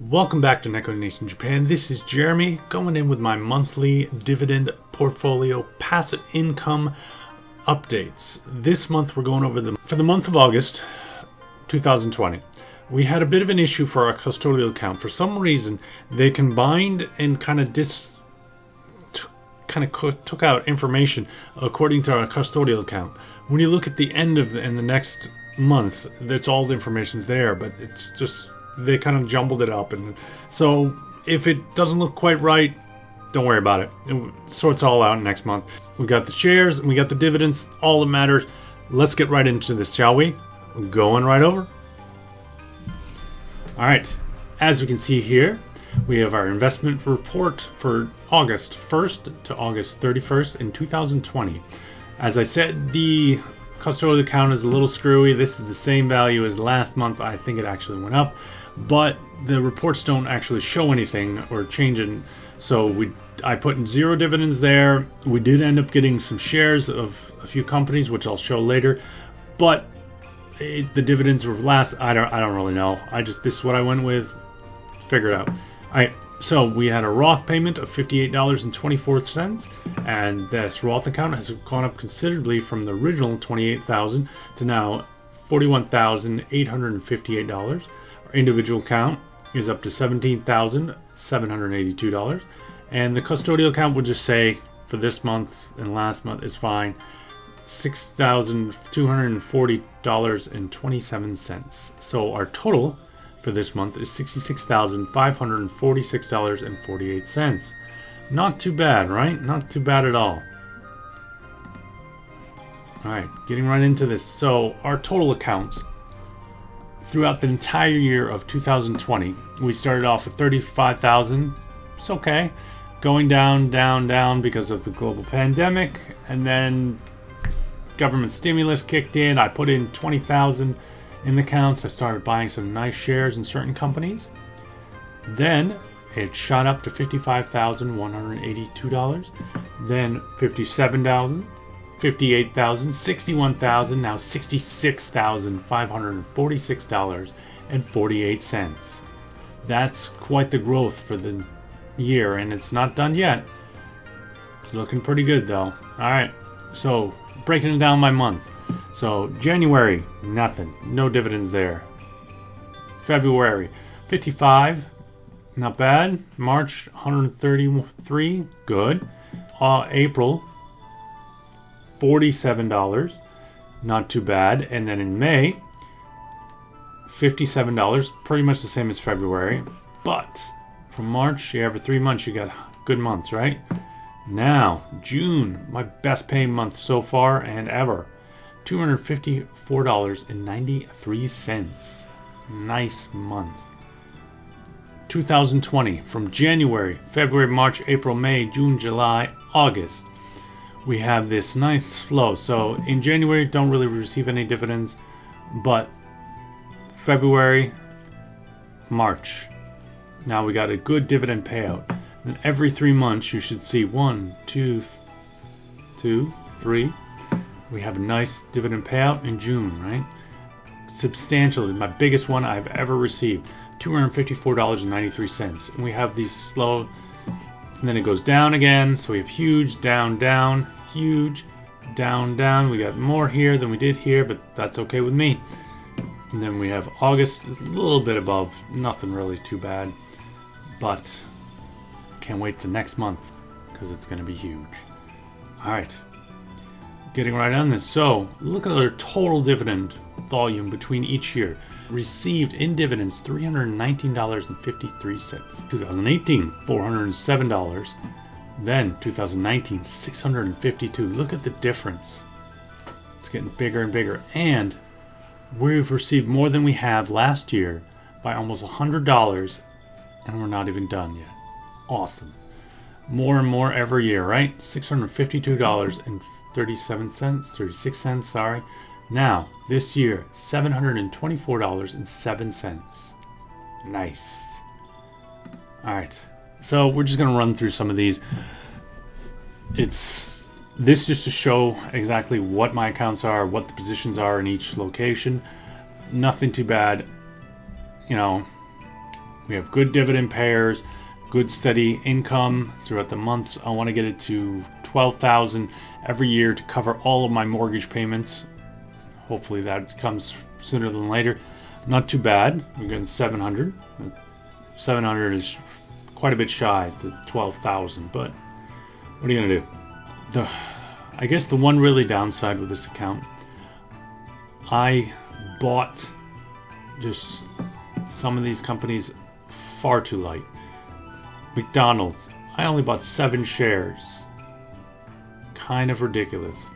Welcome back to Neko Nation Japan. This is Jeremy going in with my monthly dividend portfolio passive income updates. This month we're going over for the month of August 2020. We had a bit of an issue for our custodial account. For some reason, they combined and kind of took out information according to our custodial account. When you look at the end of the next month, that's all the information's there, but it's just they kind of jumbled it up, and so if it doesn't look quite right, don't worry about it. It sorts all out next month. We got the shares and we got the dividends, all that matters. Let's get right into this, shall we? Going right over. All right, as we can see here, we have our investment report for August 1st to August 31st in 2020. As I said, the custodial account is a little screwy. This is the same value as last month. I think it actually went up, but the reports don't actually show anything or change it. So I put in 0 dividends there. We did end up getting some shares of a few companies, which I'll show later, but the dividends were last. I don't really know. This is what I went with. Figure it out. All right. So we had a Roth payment of $58.24, and this Roth account has gone up considerably from the original $28,000 to now $41,858. Our individual account is up to $17,782, and the custodial account would just say for this month and last month is fine, $6,240.27. So our total for this month is $66,546.48. Not too bad, right? Not too bad at all. Alright, getting right into this. So our total accounts throughout the entire year of 2020, we started off with $35,000. It's okay. Going down because of the global pandemic, and then government stimulus kicked in. I put in $20,000 in the accounts. I started buying some nice shares in certain companies. Then it shot up to $55,182. Then $57,000, $58,000, $61,000, now $66,546.48. That's quite the growth for the year, and it's not done yet. It's looking pretty good though. Alright, so breaking it down by month. So January, nothing, no dividends there. February, 55, not bad. March, 133, good. April, $47, not too bad. And then in May, $57, pretty much the same as February. But from March, yeah, for 3 months you got good months, right? Now, June, my best paying month so far and ever. $254.93. Nice month. 2020, from January, February, March, April, May, June, July, August, we have this nice flow. So in January, don't really receive any dividends, but February, March, now we got a good dividend payout. And every 3 months, you should see 1, 2, 3. We have a nice dividend payout in June, right? Substantially, my biggest one I've ever received, $254.93. And we have these slow, and then it goes down again. So we have huge, down, huge, down. We got more here than we did here, but that's okay with me. And then we have August, a little bit above, nothing really too bad. But can't wait to next month because it's going to be huge. All right. Getting right on this. So look at our total dividend volume between each year. Received in dividends $319.53. 2018, $407. Then 2019, $652. Look at the difference. It's getting bigger and bigger. And we've received more than we have last year by almost $100, and we're not even done yet. Awesome. More and more every year, right? $652.36, sorry. Now, this year, $724.07. Nice. Alright, so we're just going to run through some of these. This just to show exactly what my accounts are, what the positions are in each location. Nothing too bad. You know, We have good dividend payers, good steady income throughout the months. I want to get it to $12,000 every year to cover all of my mortgage payments. Hopefully that comes sooner than later. Not too bad. We're getting 700. 700 is quite a bit shy to 12,000, but what are you gonna do? I guess the one really downside with this account, I bought just some of these companies far too light. McDonald's, I only bought 7 shares. Kind of ridiculous.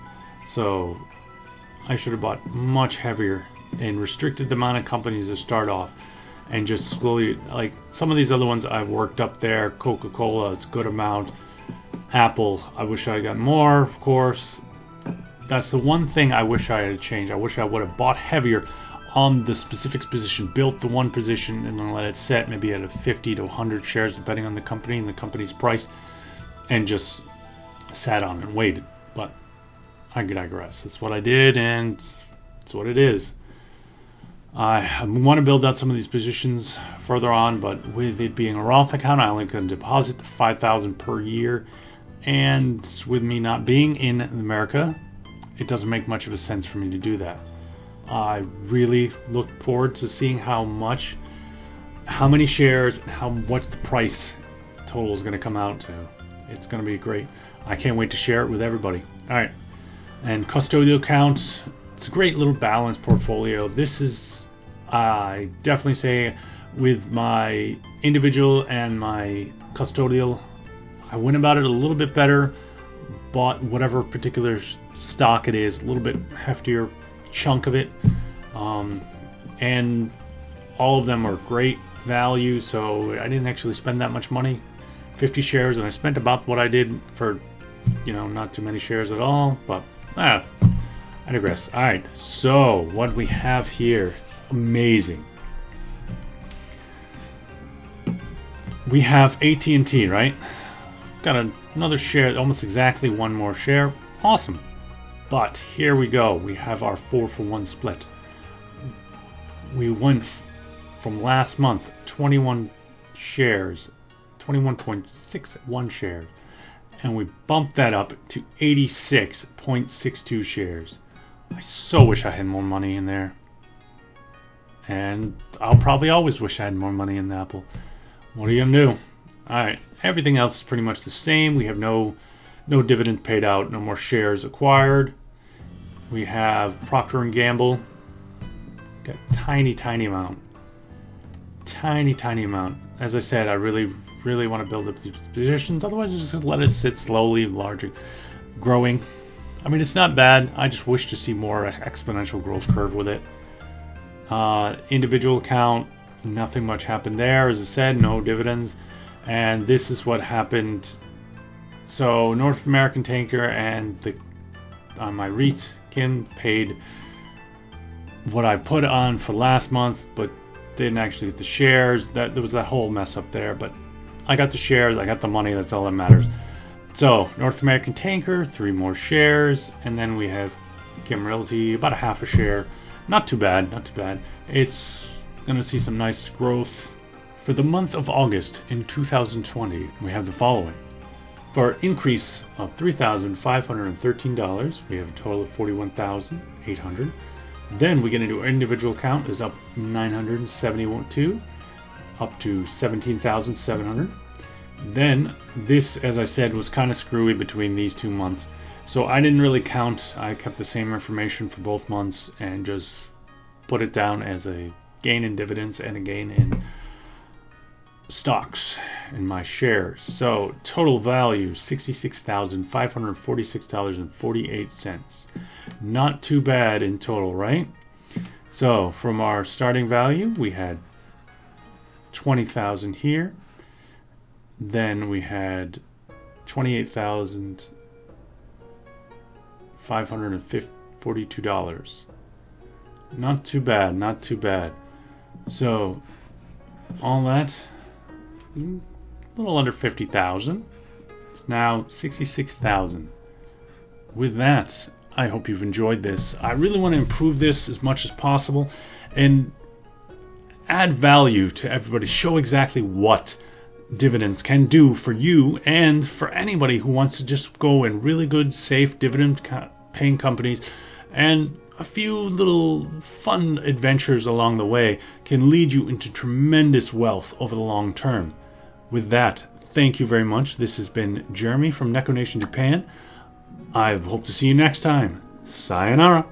So I should have bought much heavier and restricted the amount of companies to start off, and just slowly, like some of these other ones I've worked up there. Coca-Cola, it's a good amount. Apple, I wish I got more, of course. That's the one thing I wish I had changed. I wish I would have bought heavier on the specific position, built the one position, and then let it set maybe at a 50 to 100 shares, depending on the company and the company's price, and just sat on and waited. But I digress. That's what I did, and it's what it is. I want to build out some of these positions further on, but with it being a Roth account, I only can deposit $5,000 per year, and with me not being in America, it doesn't make much of a sense for me to do that. I really look forward to seeing how many shares, and what the price total is going to come out to. It's going to be great. I can't wait to share it with everybody. All right, and custodial account. It's a great little balanced portfolio. This is, I definitely say, with my individual and my custodial, I went about it a little bit better. Bought whatever particular stock it is, a little bit heftier chunk of it, and all of them are great value. So I didn't actually spend that much money, 50 shares, and I spent about what I did for, not too many shares at all. But I digress. All right, so what we have here, amazing. We have AT&T, right? Got another share, almost exactly one more share. Awesome. But here we go. We have our 4-for-1 split. We went from last month 21 shares, 21.61 shares, and we bumped that up to 86.62 shares. I so wish I had more money in there. And I'll probably always wish I had more money in the Apple. What are you gonna do? Alright, everything else is pretty much the same. We have no dividend paid out, no more shares acquired. We have Procter & Gamble. Got tiny amount. Tiny amount. As I said, I really want to build up these positions. Otherwise, just let it sit slowly, larger, growing. I mean, it's not bad. I just wish to see more exponential growth curve with it. Individual account, nothing much happened there. As I said, no dividends. And this is what happened. So North American Tanker and my REIT paid what I put on for last month, but didn't actually get the shares. There was that whole mess up there, but I got the shares, I got the money, that's all that matters. So North American Tanker, 3 more shares, and then we have Kim Realty, about a half a share. Not too bad. It's going to see some nice growth. For the month of August in 2020, we have the following. For an increase of $3,513, we have a total of $41,800. Then we get into our individual account is up $972, up to $17,700. Then this, as I said, was kind of screwy between these 2 months. So I didn't really count. I kept the same information for both months and just put it down as a gain in dividends and a gain in stocks in my shares. So total value $66,546.48. Not too bad in total, right? So from our starting value, we had 20,000 here. Then we had 28,542. Not too bad. So all that, a little under 50,000. It's now 66,000. With that, I hope you've enjoyed this. I really want to improve this as much as possible, and add value to everybody, show exactly what dividends can do for you and for anybody who wants to just go in really good, safe dividend paying companies. And a few little fun adventures along the way can lead you into tremendous wealth over the long term. With that, thank you very much. This has been Jeremy from Neko Nation Japan. I hope to see you next time. Sayonara.